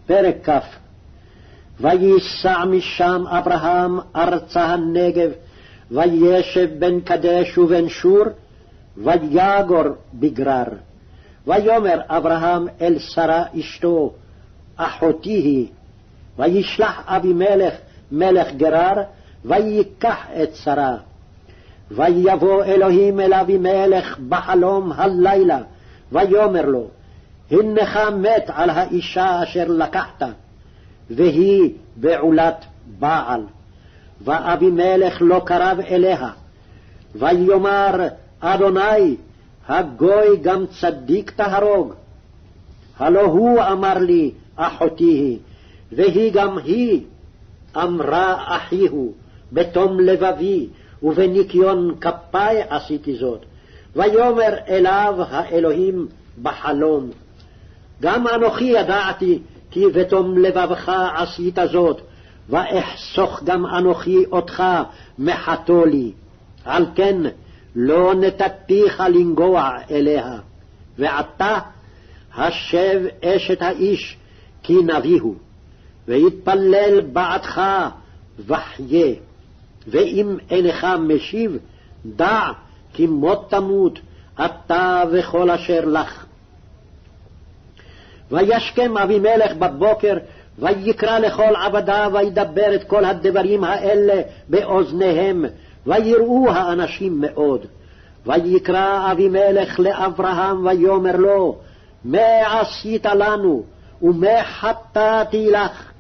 פרק כ'. וייסע משם אברהם ארצה הנגב, וישב בין קדש ובין שור, ויגור בגרר. ויאמר אברהם אל שרה אשתו, אחותי היא. וישלח אבימלך מלך גרר, ויקח את שרה. ויבוא אלוהים אל אבימלך בחלום הלילה, ויאמר לו, הנך מת על האישה אשר לקחת, והיא בעולת בעל. ואבימלך לא קרב אליה. ויאמר אדוני, הגוי גם צדיק תהרוג. הלא הוא אמר לי, אחותי היא, והיא גם היא אמרה אחי הוא, בתום לבבי ובניקיון כפי עשיתי זאת. ויאמר אליו האלוהים בחלום, גם אנוכי ידעתי כי בתום לבבך עשית זאת, ואחסוך גם אנוכי אותך מחתו לי. על כן לא נתתיך לנגוע אליה. ועתה השב אשת האיש, כי נביא הוא, ויתפלל בעדך וחיה. ואם אינך משיב, דע כי מות תמות אתה וכל אשר לך. וישכם אבימלך בבוקר, ויקרא לכל עבדיו, וידבר את כל הדברים האלה באוזניהם, ויראו האנשים מאוד. ויקרא אבימלך לאברהם, ויאמר לו, מה עשית לנו, ומה חטאתי לך?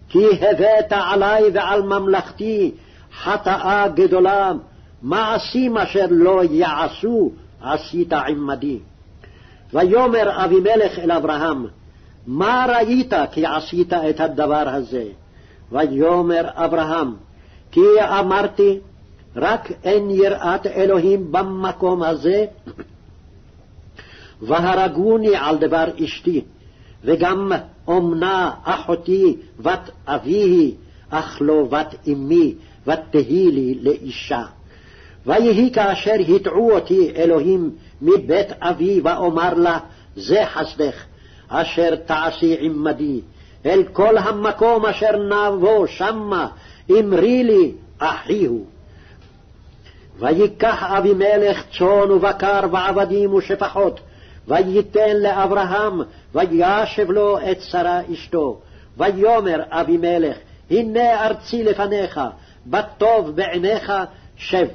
כי הבאת עלי ועל ממלכתי חטאה גדולה, מעשים אשר לא יעשו עשית עמדי. ויאמר אבימלך אל אברהם, מה ראית כי עשית את הדבר הזה? ויאמר אברהם, כי אמרתי, רק אין יראת אלוהים במקום הזה, והרגוני על דבר אשתי, וגם אומנה אחותי בת אביהי, אך לא בת אמי, ותהי לי לאישה. ויהי כאשר הטעו אותי אלוהים מבית אבי, ואומר לה, זה חסדך, אשר תעשי עמדי, אל כל המקום אשר נבוא שמה, אמרי לי, אחי הוא. ויקח אבימלך צאן ובקר ועבדים ושפחות, וייתן לאברהם, וישב לו את שרה אשתו. ויאמר אבימלך, הנה ארצי לפניך, בטוב בעיניך שב.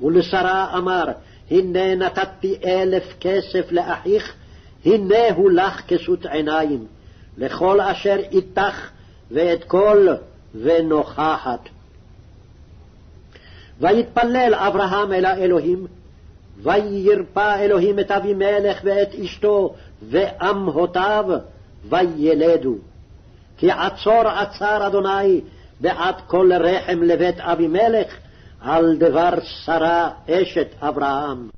ולשרה אמר, הנה נתתי 1,000 כסף לאחיך, הנה הוא לך כסות עיניים, לכל אשר איתך ואת כל ונוכחת. ויתפלל אברהם אל האלוהים, וירפא אלוהים את אבימלך ואת אשתו ואמהותיו, וילדו. כי עצר אדוני בעד כל רחם לבית אבימלך, על דבר שרה אשת אברהם.